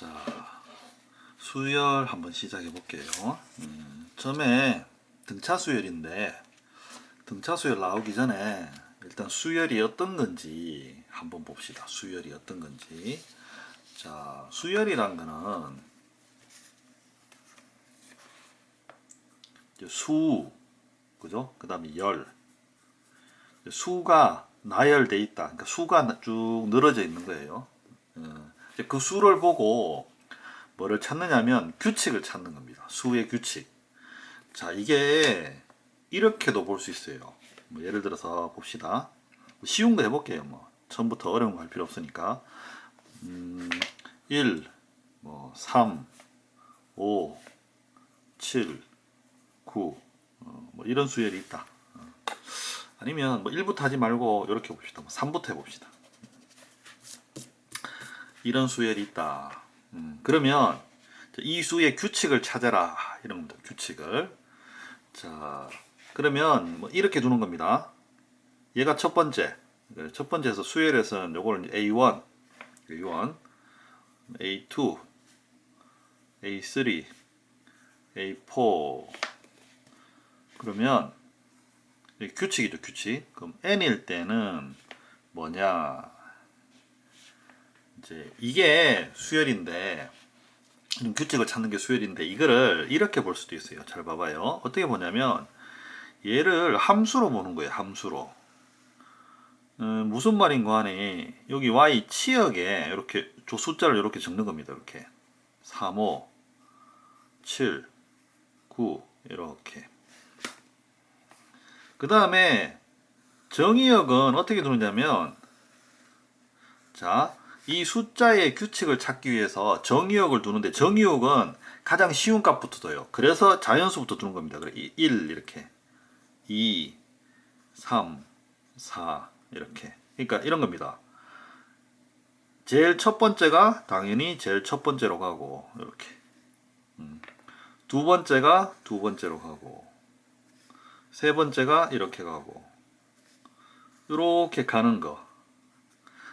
자, 수열 한번 시작해 볼게요. 처음에 등차 수열인데, 등차 수열 나오기 전에 일단 수열이 어떤 건지 한번 봅시다. 수열이 어떤 건지. 자, 수열이란 거는 이제 수, 그죠? 그 다음에 열. 수가 나열돼 있다. 그러니까 수가 쭉 늘어져 있는 거예요. 이제 그 수를 보고 뭐를 찾느냐면 규칙을 찾는 겁니다. 수의 규칙. 자, 이게 이렇게도 볼 수 있어요. 뭐 예를 들어서 봅시다. 쉬운 거 해볼게요. 뭐 처음부터 어려운 거 할 필요 없으니까. 1, 뭐 3, 5, 7, 9, 뭐 이런 수열이 있다. 아니면 뭐 1부터 하지 말고 이렇게 봅시다. 뭐 3부터 해봅시다. 이런 수열이 있다. 그러면 이 수의 규칙을 찾아라. 이런 겁니다. 규칙을. 자, 그러면 뭐 이렇게 두는 겁니다. 얘가 첫 번째. 첫 번째에서 수열에서는 요거를 A1, A1, A2, A3, A4. 그러면 규칙이죠, 규칙. 그럼 N일 때는 뭐냐? 이제 이게 수열인데, 이런 규칙을 찾는 게 수열인데, 이거를 이렇게 볼 수도 있어요. 잘 봐봐요. 어떻게 보냐면 얘를 함수로 보는 거예요. 함수로. 무슨 말인고 하니 여기 y 치역에 이렇게 숫자를 이렇게 적는 겁니다. 이렇게 3, 5, 7, 9 이렇게. 그 다음에 정의역은 어떻게 두느냐면, 자, 이 숫자의 규칙을 찾기 위해서 정의역을 두는데, 정의역은 가장 쉬운 값부터 둬요. 그래서 자연수부터 두는 겁니다. 1 이렇게, 2, 3, 4 이렇게. 그러니까 이런 겁니다. 제일 첫 번째가 당연히 제일 첫 번째로 가고, 이렇게. 두 번째가 두 번째로 가고, 세 번째가 이렇게 가고, 이렇게 가는 거.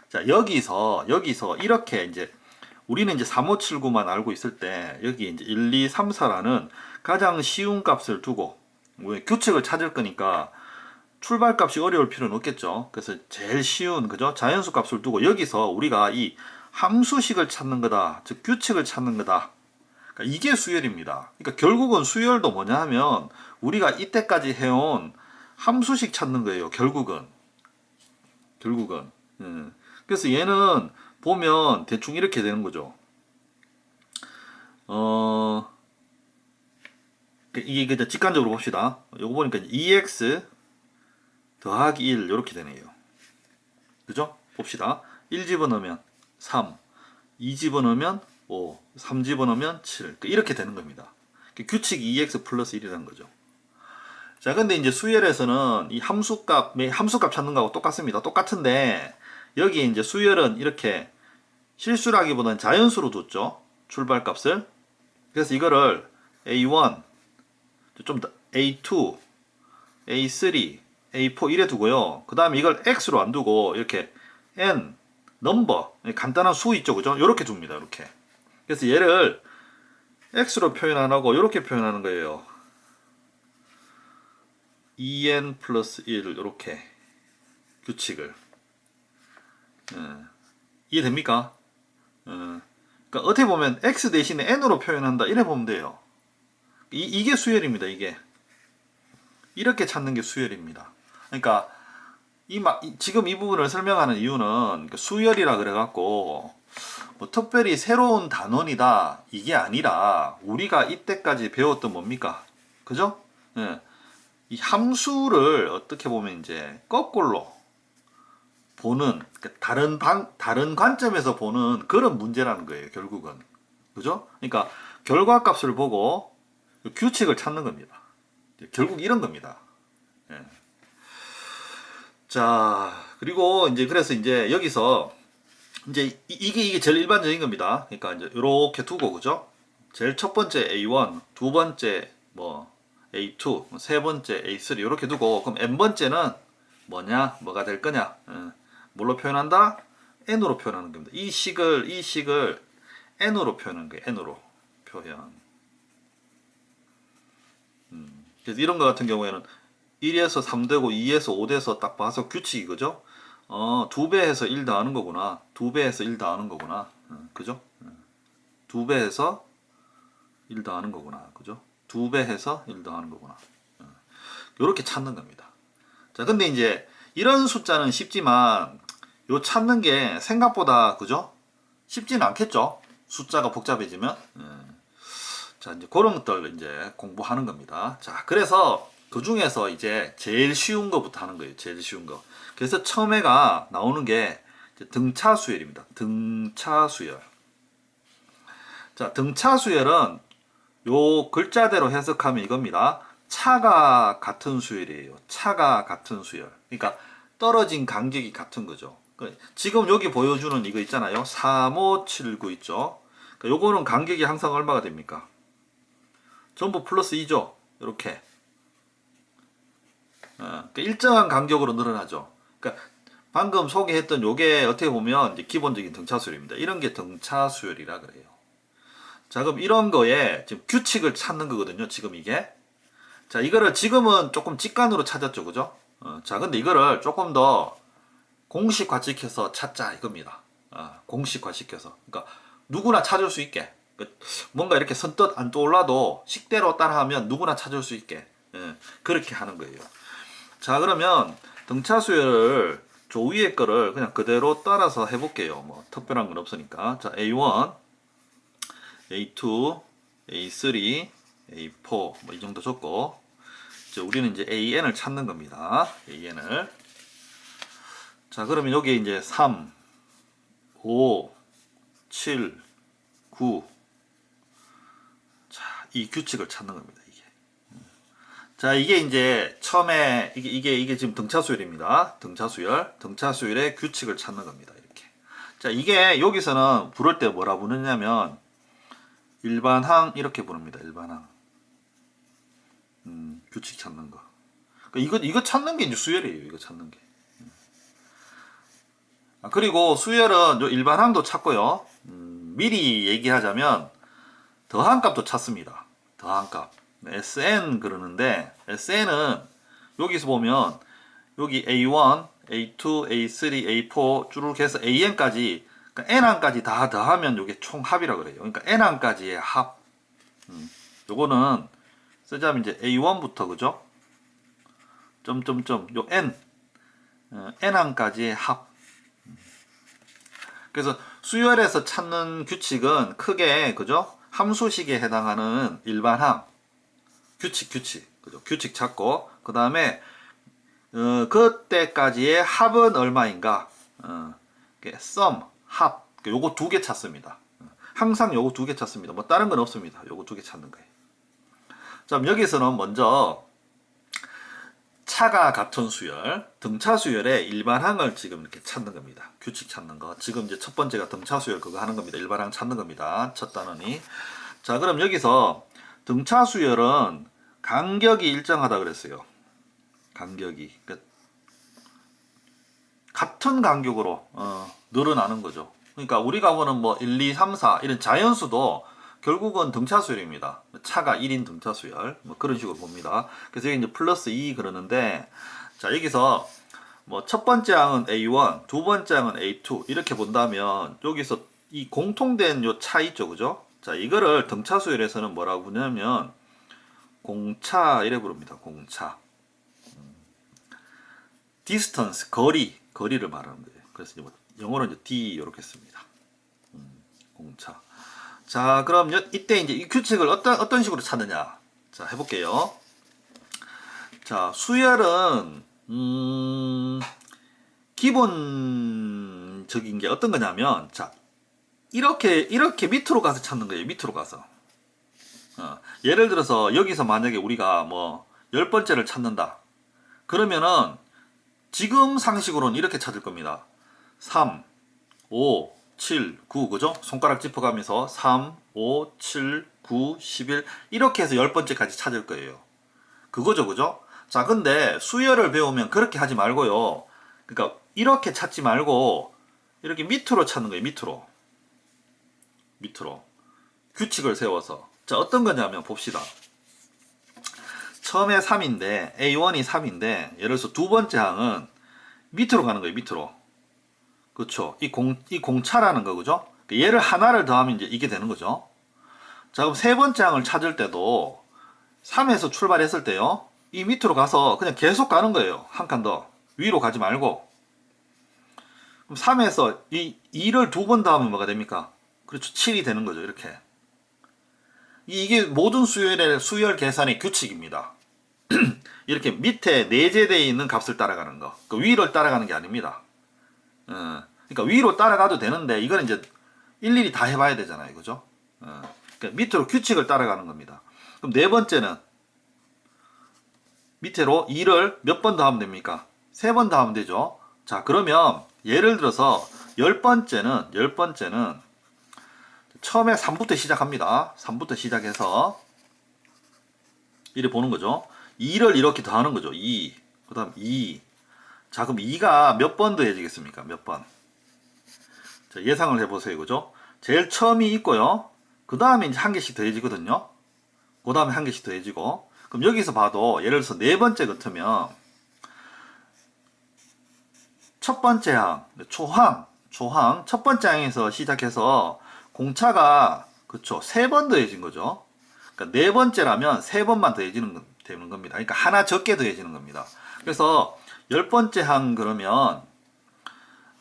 자, 여기서 이렇게 이제 우리는 이제 3579만 알고 있을 때, 여기 이제 1, 2, 3, 4라는 가장 쉬운 값을 두고, 왜 규칙을 찾을 거니까 출발 값이 어려울 필요는 없겠죠. 그래서 제일 쉬운, 그죠? 자연수 값을 두고 여기서 우리가 이 함수식을 찾는 거다. 즉 규칙을 찾는 거다. 그러니까 이게 수열입니다. 그러니까 결국은 수열도 뭐냐 하면 우리가 이때까지 해온 함수식 찾는 거예요. 결국은. 그래서 얘는 보면 대충 이렇게 되는 거죠. 이게 그냥 직관적으로 봅시다. 요거 보니까 2x 더하기 1 이렇게 되네요. 그죠? 봅시다. 1 집어넣으면 3, 2 집어넣으면 5, 3 집어넣으면 7 이렇게 되는 겁니다. 규칙 2x 플러스 1이라는 거죠. 자, 근데 이제 수열에서는 이 함수값 찾는 거하고 똑같습니다. 똑같은데 여기 이제 수열은 이렇게 실수라기보다는 자연수로 뒀죠. 출발값을. 그래서 이거를 A1, 좀 더 A2, A3, A4 이래 두고요. 그 다음에 이걸 X로 안 두고 이렇게 N, 넘버, 간단한 수 있죠. 그죠? 이렇게 둡니다. 이렇게. 그래서 얘를 X로 표현 안 하고 이렇게 표현하는 거예요. 2N 플러스 1 이렇게 규칙을. 이해됩니까? 그러니까 어떻게 보면 X 대신에 N으로 표현한다 이래 보면 돼요. 이게 수열입니다. 이게 이렇게 찾는 게 수열입니다. 그러니까 지금 이 부분을 설명하는 이유는 수열이라 그래갖고 뭐 특별히 새로운 단원이다 이게 아니라 우리가 이때까지 배웠던 뭡니까? 그죠? 이 함수를 어떻게 보면 이제 거꾸로 보는, 다른 관점에서 보는 그런 문제라는 거예요. 결국은. 그죠? 그러니까 결과값을 보고 규칙을 찾는 겁니다. 결국 이런 겁니다. 예. 자, 그리고 이제 그래서 이제 여기서 이제 이게 제일 일반적인 겁니다. 그러니까 이제 이렇게 두고, 그죠? 제일 첫 번째 A1, 두 번째 뭐 A2, 세 번째 A3 이렇게 두고, 그럼 n 번째는 뭐가 될 거냐? 뭘로 표현한다? n으로 표현하는 겁니다. 이 식을 n으로 표현한 거예요. n으로 표현. 그래서 이런 거 같은 경우에는 1에서 3되고 2에서 5돼서 딱 봐서 규칙이 그죠? 2배 해서 1 더하는 거구나. 2배 해서 1 더하는 거구나. 그죠? 2배 해서 1 더하는 거구나. 그죠? 2배 해서 1 더하는 거구나. 요렇게 찾는 겁니다. 자, 근데 이제 이런 숫자는 쉽지만 요 찾는 게 생각보다 그죠? 쉽지는 않겠죠? 숫자가 복잡해지면. 자, 이제 그런 것들 이제 공부하는 겁니다. 자, 그래서 그 중에서 이제 제일 쉬운 거부터 하는 거예요. 제일 쉬운 거. 그래서 처음에가 나오는 게 등차수열입니다. 등차수열. 자, 등차수열은 요 글자대로 해석하면 이겁니다. 차가 같은 수열이에요. 차가 같은 수열. 그러니까 떨어진 간격이 같은 거죠. 지금 여기 보여주는 이거 있잖아요. 3579 있죠. 그러니까 요거는 간격이 항상 얼마가 됩니까? 전부 플러스 2죠. 이렇게. 그러니까 일정한 간격으로 늘어나죠. 그러니까 방금 소개했던 요게 어떻게 보면 이제 기본적인 등차수열입니다. 이런 게 등차수열이라 그래요. 자, 그럼 이런 거에 지금 규칙을 찾는 거거든요. 지금 이게. 자, 이거를 지금은 조금 직관으로 찾았죠. 그죠? 자, 근데 이거를 조금 더 공식화시켜서 찾자 이겁니다. 공식화시켜서. 그러니까 누구나 찾을 수 있게. 뭔가 이렇게 선뜻 안 떠올라도 식대로 따라하면 누구나 찾을 수 있게. 그렇게 하는 거예요. 자, 그러면 등차수열을 저 위에 거를 그냥 그대로 따라서 해볼게요. 뭐 특별한 건 없으니까. 자, A1, A2, A3, A4 뭐 이 정도 적고 이제 우리는 이제 AN을 찾는 겁니다. AN을. 자, 그러면 여기 이제 3, 5, 7, 9. 자, 이 규칙을 찾는 겁니다. 이게. 자, 이게 이제 처음에 이게 지금 등차수열입니다. 등차수열의 규칙을 찾는 겁니다. 이렇게. 자, 이게 여기서는 부를 때 뭐라 부르냐면 일반항 이렇게 부릅니다. 일반항. 규칙 찾는 거. 그러니까 이거 찾는 게 이제 수열이에요. 이거 찾는 게. 그리고 수열은 요 일반항도 찾고요. 미리 얘기하자면 더한 값도 찾습니다. 더한 값. SN 그러는데 SN은 여기서 보면 여기 A1, A2, A3, A4 쭉 해서 AN까지 그러니까 N항까지 다 더하면 이게 총 합이라 그래요. 그러니까 N항까지의 합. 요거는 쓰자면 이제 A1부터 그죠? 점점점 요 N N항까지의 합. 그래서 수열에서 찾는 규칙은 크게 그죠? 함수식에 해당하는 일반항 규칙 그죠? 규칙 찾고 그 다음에 그때까지의 합은 얼마인가? sum 합 요거 두 개 찾습니다. 항상 요거 두 개 찾습니다. 뭐 다른 건 없습니다. 요거 두 개 찾는 거예요. 자, 여기서는 먼저 차가 같은 수열, 등차 수열의 일반항을 지금 이렇게 찾는 겁니다. 규칙 찾는 거. 지금 이제 첫 번째가 등차 수열 그거 하는 겁니다. 일반항 찾는 겁니다. 첫 단원이. 자, 그럼 여기서 등차 수열은 간격이 일정하다 그랬어요. 간격이. 그러니까 같은 간격으로 늘어나는 거죠. 그러니까 우리가 보는 뭐 1, 2, 3, 4 이런 자연수도 결국은 등차수열입니다. 차가 1인 등차수열 뭐 그런 식으로 봅니다. 그래서 여기 이제 플러스 2 그러는데 자, 여기서 뭐 첫 번째 항은 A1, 두 번째 항은 A2 이렇게 본다면 여기서 이 공통된 요 차 있죠, 그죠? 자, 이거를 등차수열에서는 뭐라고 부르냐면 공차 이래 부릅니다. 공차. distance 거리를 말하는 거예요. 그래서 이제 뭐 영어로 이제 D 이렇게 씁니다. 공차. 자, 그럼 이때 이제 이 규칙을 어떤 식으로 찾느냐? 자, 해볼게요. 자, 수열은 기본적인 게 어떤 거냐면 자, 이렇게 밑으로 가서 찾는 거예요. 밑으로 가서. 예를 들어서 여기서 만약에 우리가 뭐 10번째를 찾는다. 그러면은 지금 상식으로는 이렇게 찾을 겁니다. 3, 5, 7, 9 그죠? 손가락 짚어가면서 3, 5, 7, 9, 11 이렇게 해서 10번째까지 찾을 거예요. 그거죠, 그죠? 자, 근데 수열을 배우면 그렇게 하지 말고요. 그러니까 이렇게 찾지 말고 이렇게 밑으로 찾는 거예요. 밑으로. 밑으로 규칙을 세워서. 자, 어떤 거냐면 봅시다. 처음에 3인데 A1이 3인데 예를 들어서 두 번째 항은 밑으로 가는 거예요. 밑으로. 그렇죠. 이 공차라는 거 그죠? 얘를 하나를 더하면 이제 이게 되는 거죠. 자, 그럼 세 번째 항을 찾을 때도 3에서 출발했을 때요. 이 밑으로 가서 그냥 계속 가는 거예요. 한 칸 더. 위로 가지 말고. 그럼 3에서 이 2를 두 번 더하면 뭐가 됩니까? 그렇죠. 7이 되는 거죠. 이렇게. 이게 모든 수열 계산의 규칙입니다. 이렇게 밑에 내재되어 있는 값을 따라가는 거. 그 위를 따라가는 게 아닙니다. 그러니까 위로 따라가도 되는데 이거는 이제 일일이 다 해봐야 되잖아요. 그죠? 그러니까 밑으로 규칙을 따라가는 겁니다. 그럼 네 번째는 밑으로 2를 몇 번 더 하면 됩니까? 3번 더 하면 되죠. 자, 그러면 예를 들어서 10번째는 처음에 3부터 시작합니다. 3부터 시작해서 이래 보는 거죠. 2를 이렇게 더하는 거죠. 2. 그 다음 2. 자, 그럼 2가 몇 번 더해지겠습니까? 몇 번? 자, 예상을 해보세요. 그죠? 제일 처음이 있고요. 그 다음에 이제 한 개씩 더해지거든요. 그 다음에 한 개씩 더해지고. 그럼 여기서 봐도 예를 들어서 네 번째 같으면 첫 번째 항, 초항, 첫 번째 항에서 시작해서 공차가 그쵸, 세 번 더해진 거죠. 그러니까 네 번째라면 세 번만 더해지는 되는 겁니다. 그러니까 하나 적게 더해지는 겁니다. 그래서 열 번째 항 그러면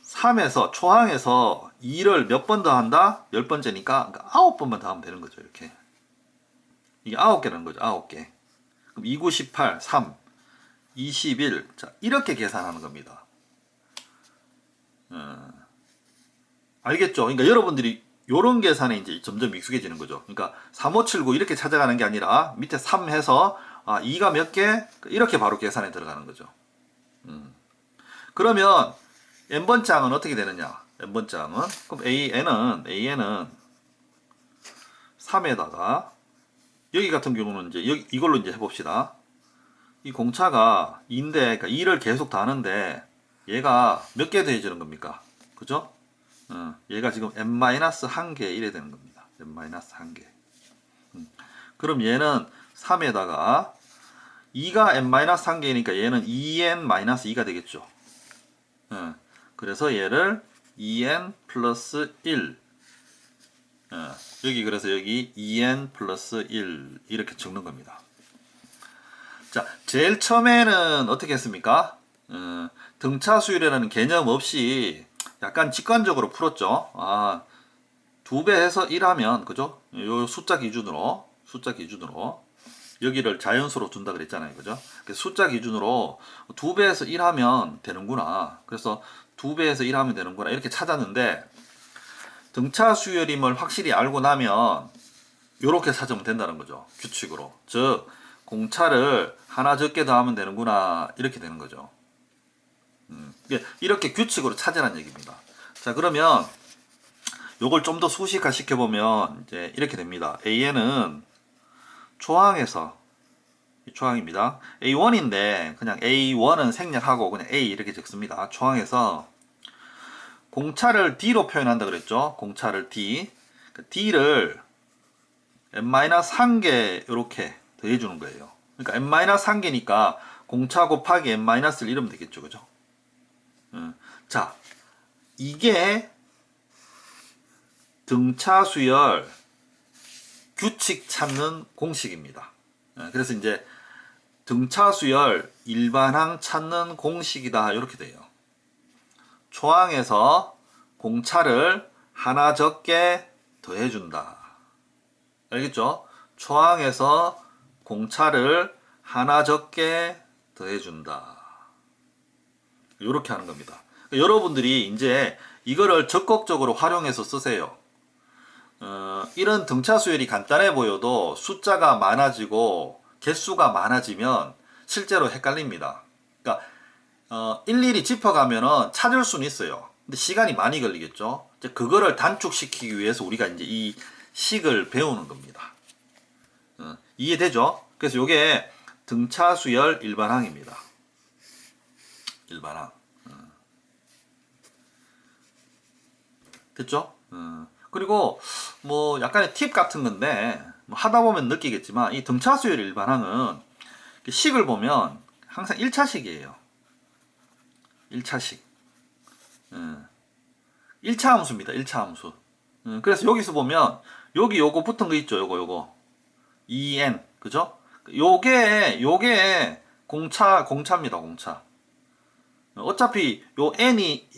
3에서 초항에서 2를 몇 번 더한다? 열 번째니까 9번만 더하면 되는 거죠. 이렇게 이게 9개라는 거죠. 9개. 그럼 2, 9, 18, 3, 21. 자, 이렇게 계산하는 겁니다. 알겠죠? 그러니까 여러분들이 요런 계산에 이제 점점 익숙해지는 거죠. 그러니까 3579 이렇게 찾아가는 게 아니라 밑에 3 해서 2가 몇 개? 이렇게 바로 계산에 들어가는 거죠. 그러면 n번째 항은 어떻게 되느냐? n번째 항은 그럼 AN은 3에다가 여기 같은 경우는 이제 이걸로 이제 해봅시다. 이 공차가 2인데 그러니까 2를 계속 더하는데 얘가 몇 개 더해지는 겁니까? 그죠? 얘가 지금 n-1개 이래 되는 겁니다. n-1개. 그럼 얘는 3에다가 2가 n-1개니까 얘는 2n-2가 되겠죠. 그래서 얘를 2n 플러스 1. 여기 그래서 여기 2n 플러스 1 이렇게 적는 겁니다. 자, 제일 처음에는 어떻게 했습니까? 등차수열이라는 개념 없이 약간 직관적으로 풀었죠. 2배 해서 1하면 그죠? 요 숫자 기준으로 여기를 자연수로 둔다 그랬잖아요. 그죠? 숫자 기준으로 2배에서 1하면 되는구나. 그래서 2배에서 1하면 되는구나. 이렇게 찾았는데 등차수열임을 확실히 알고 나면 이렇게 찾으면 된다는 거죠. 규칙으로. 즉 공차를 하나 적게 더하면 되는구나. 이렇게 되는 거죠. 이렇게 규칙으로 찾으라는 얘기입니다. 자, 그러면 요걸 좀 더 수식화 시켜보면 이제 이렇게 됩니다. AN은 초항에서 초항입니다. A1인데 그냥 A1은 생략하고 그냥 A 이렇게 적습니다. 초항에서 공차를 D로 표현한다 그랬죠. 공차를 D. D를 n-1개 이렇게 더해주는 거예요. 그러니까 n-1개니까 공차 곱하기 n-1를 이러면 되겠죠. 그죠? 자, 이게 등차수열 규칙 찾는 공식입니다. 그래서 이제 등차수열 일반항 찾는 공식이다 이렇게 돼요. 초항에서 공차를 하나 적게 더해준다. 알겠죠? 초항에서 공차를 하나 적게 더해준다. 이렇게 하는 겁니다. 여러분들이 이제 이거를 적극적으로 활용해서 쓰세요. 이런 등차 수열이 간단해 보여도 숫자가 많아지고 개수가 많아지면 실제로 헷갈립니다. 그러니까 일일이 짚어가면은 찾을 수는 있어요. 근데 시간이 많이 걸리겠죠. 이제 그거를 단축시키기 위해서 우리가 이제 이 식을 배우는 겁니다. 이해되죠? 그래서 이게 등차 수열 일반항입니다. 일반항. 됐죠? 그리고 뭐 약간의 팁 같은 건데 뭐 하다 보면 느끼겠지만 이 등차 수열 일반항은 식을 보면 항상 1차식이에요. 1차식. 1차 함수입니다. 1차 함수. 그래서 여기서 보면 여기 요거 붙은 거 있죠. 요거 2n 그죠? 요게 공차입니다. 공차. 어차피 요 n이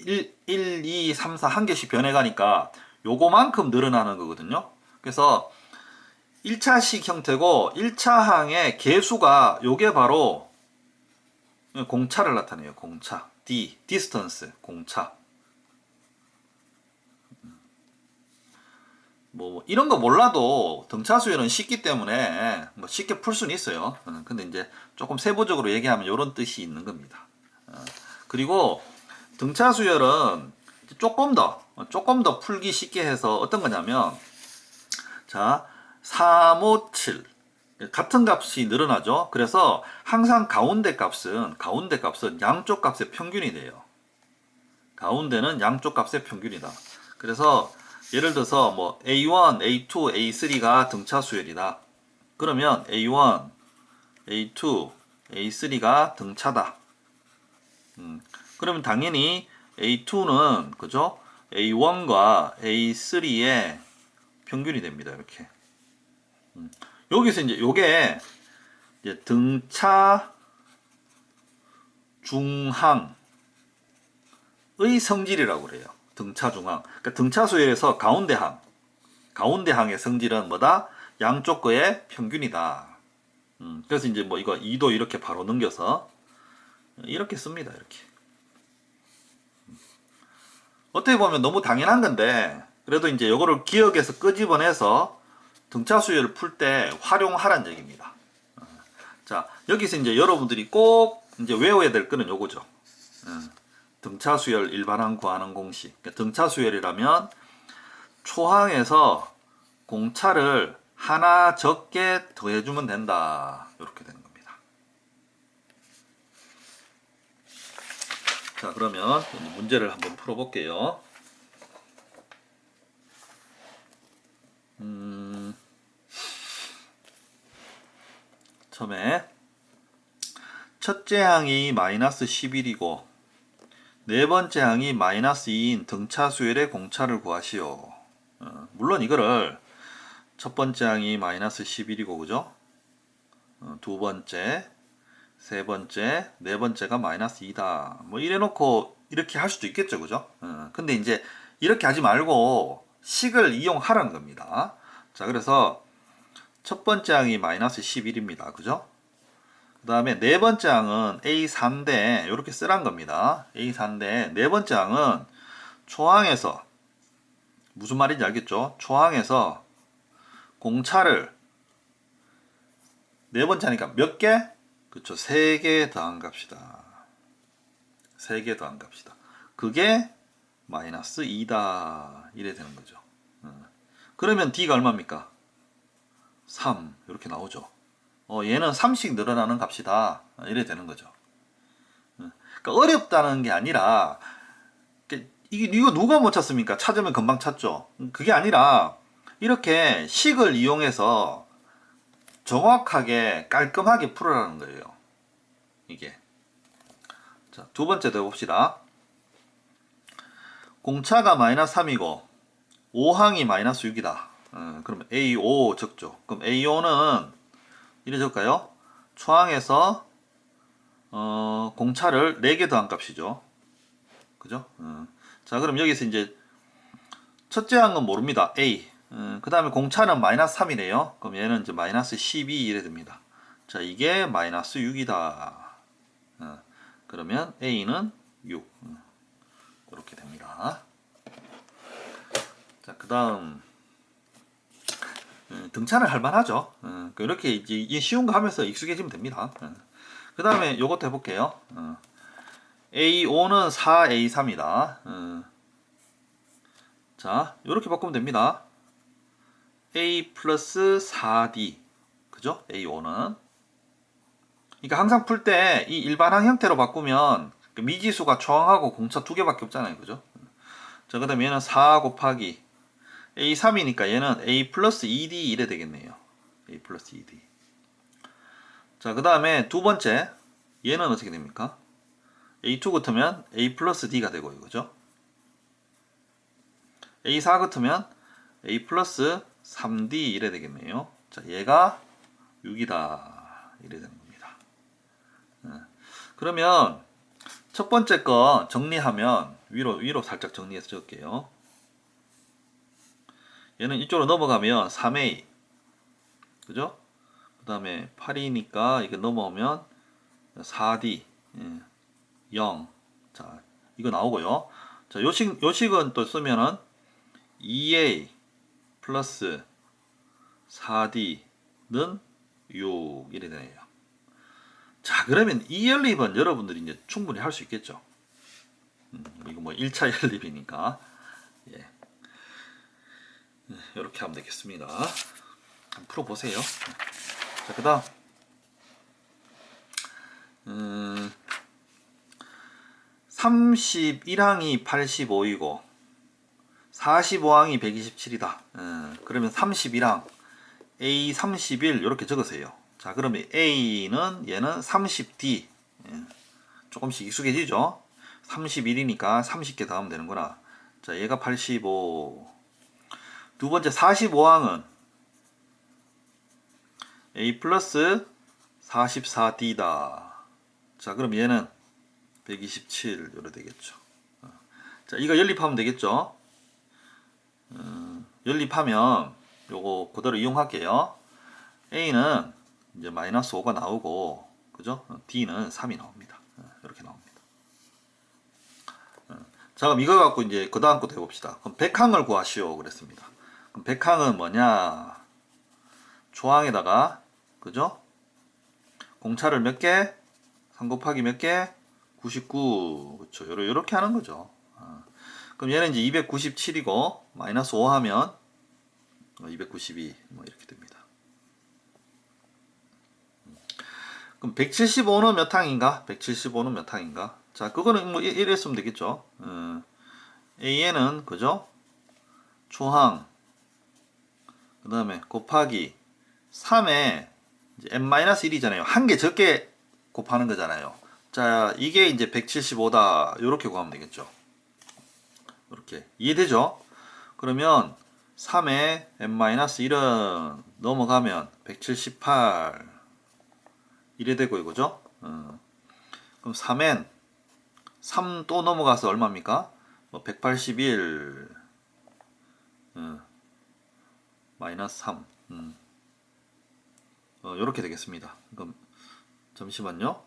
1, 2, 3, 4 한 개씩 변해가니까 요거만큼 늘어나는 거거든요. 그래서 1차식 형태고 1차항의 개수가 요게 바로 공차를 나타내요. 공차. distance, 공차. 뭐 이런 거 몰라도 등차 수열은 쉽기 때문에 뭐 쉽게 풀 수는 있어요. 근데 이제 조금 세부적으로 얘기하면 이런 뜻이 있는 겁니다. 그리고 등차 수열은 조금 더 풀기 쉽게 해서 어떤 거냐면 자 3, 5, 7 같은 값이 늘어나죠. 그래서 항상 가운데 값은 양쪽 값의 평균이 돼요. 가운데는 양쪽 값의 평균이다. 그래서 예를 들어서 뭐 A1, A2, A3가 등차 수열이다. 그러면 A1, A2, A3가 등차다. 그러면 당연히 A2는 그죠? A1과 A3의 평균이 됩니다. 이렇게. 여기서 이제 요게 이제 등차 중항의 성질이라고 그래요. 등차 중항. 그러니까 등차 수열에서 가운데항의 성질은 뭐다? 양쪽 거의 평균이다. 그래서 이제 뭐 이거 2도 이렇게 바로 넘겨서 이렇게 씁니다. 이렇게. 어떻게 보면 너무 당연한 건데 그래도 이제 요거를 기억에서 끄집어내서 등차 수열을 풀 때 활용하란 얘기입니다. 자, 여기서 이제 여러분들이 꼭 이제 외워야 될 거는 요거죠. 등차 수열 일반항 구하는 공식. 그러니까 등차 수열이라면 초항에서 공차를 하나 적게 더해주면 된다. 이렇게 되는 겁니다. 자, 그러면 문제를 한번 풀어볼게요. 처음에 첫째 항이 마이너스 11이고 네 번째 항이 마이너스 2인 등차 수열의 공차를 구하시오. 물론 이거를 첫 번째 항이 마이너스 11이고 그죠? 두 번째, 세 번째, 네 번째가 마이너스 2다. 뭐 이래 놓고 이렇게 할 수도 있겠죠. 그죠? 근데 이제 이렇게 하지 말고 식을 이용하라는 겁니다. 자, 그래서 첫 번째 항이 마이너스 11입니다. 그죠? 그 다음에 네 번째 항은 A4인데 이렇게 쓰란 겁니다. A4인데 네 번째 항은 초항에서 무슨 말인지 알겠죠? 초항에서 공차를 네 번째 하니까 몇 개? 그쵸. 3개 더한 값이다. 3개 더한 값이다. 그게 마이너스 2다. 이래 되는 거죠. 그러면 D가 얼마입니까? 3. 이렇게 나오죠. 얘는 3씩 늘어나는 값이다. 이래 되는 거죠. 그러니까 어렵다는 게 아니라 이거 누가 못 찾습니까? 찾으면 금방 찾죠. 그게 아니라 이렇게 식을 이용해서 정확하게 깔끔하게 풀어라는 거예요. 이게. 자, 두 번째 더 봅시다. 공차가 마이너스 3이고 5항이 마이너스 6이다. 그러면 A5 적죠. 그럼 A5는 이래 적을까요? 초항에서 공차를 4개 더한 값이죠. 그죠? 자, 그럼 여기서 이제 첫째 항은 모릅니다. A. 그 다음에 공차는 마이너스 3이네요. 그럼 얘는 이제 마이너스 12 이래 됩니다. 자, 이게 마이너스 6이다. 그러면 A는 6. 이렇게 됩니다. 자, 그 다음 등차는 할만하죠. 이렇게 이제 쉬운 거 하면서 익숙해지면 됩니다. 그 다음에 요것도 해볼게요. A5는 4A3이다. 자, 이렇게 바꾸면 됩니다. A 플러스 4D. 그죠? A5는. 그러니까 항상 풀 때 이 일반항 형태로 바꾸면 미지수가 초항하고 공차 두 개밖에 없잖아요. 그죠? 자, 그 다음에 얘는 4 곱하기 A3이니까 얘는 A 플러스 2D 이래 되겠네요. A 플러스 2D. 자, 그 다음에 두 번째. 얘는 어떻게 됩니까? A2 같으면 A 플러스 D가 되고, 이거죠. A4 같으면 A 플러스 3D 이래 되겠네요. 자, 얘가 6이다. 이래 되는 겁니다. 그러면 첫 번째 거 정리하면 위로 살짝 정리해서 적을게요. 얘는 이쪽으로 넘어가면 3A. 그죠? 그 다음에 8이니까 이게 넘어오면 4D. 0. 자, 이거 나오고요. 자, 요식은 또 쓰면은 2A 플러스 4D는 6 이래 되네요. 자, 그러면 이 연립은 여러분들이 이제 충분히 할 수 있겠죠. 이거 뭐 1차 연립이니까. 예. 이렇게 하면 되겠습니다. 한번 풀어보세요. 자, 그 다음 31항이 85이고 45항이 127이다. 그러면 31항 A 31 이렇게 적으세요. 자, 그러면 A는 얘는 30D. 조금씩 익숙해지죠. 31이니까 30개 더하면 되는구나. 자, 얘가 85. 두 번째 45항은 A 플러스 44D다. 자, 그럼 얘는 127 이래 되겠죠. 자, 이거 연립하면 되겠죠. 연립하면 요거 그대로 이용할게요. A는 이제 마이너스 5가 나오고, 그죠? D는 3이 나옵니다. 이렇게 나옵니다. 자, 그럼 이거 갖고 이제 그 다음 것도 해봅시다. 그럼 백항을 구하시오 그랬습니다. 그럼 백항은 뭐냐? 초항에다가, 그죠? 공차를 몇 개? 3 곱하기 몇 개? 99. 그쵸. 요렇게 하는 거죠. 그럼 얘는 이제 297이고, 마이너스 5 하면 292. 뭐 이렇게 됩니다. 그럼 175는 몇 항인가? 175는 몇 항인가? 자, 그거는 뭐 이랬으면 되겠죠. AN은, 그죠? 초항. 그 다음에 곱하기 3에 n-1이잖아요. 한 개 적게 곱하는 거잖아요. 자, 이게 이제 175다. 요렇게 구하면 되겠죠. 이렇게. 이해되죠? 그러면 3에 n-1은 넘어가면 178 이래 되고 이거죠. 그럼 3n 3 또 넘어가서 얼마입니까? 뭐 181 마이너스 3 요렇게 되겠습니다. 그럼 잠시만요.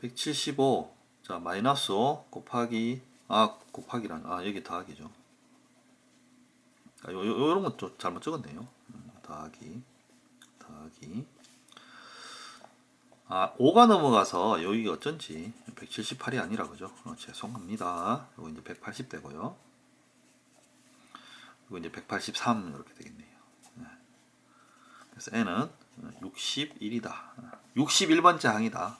175 자 마이너스 5 곱하기 곱하기란 여기 더하기죠. 요런 건 좀 잘못 적었네요. 더하기 5가 넘어가서 여기가 어쩐지 178이 아니라 그죠? 죄송합니다. 이거 이제 180 되고요. 이거 이제 183 이렇게 되겠네요. 그래서 n은 61이다. 61번째 항이다.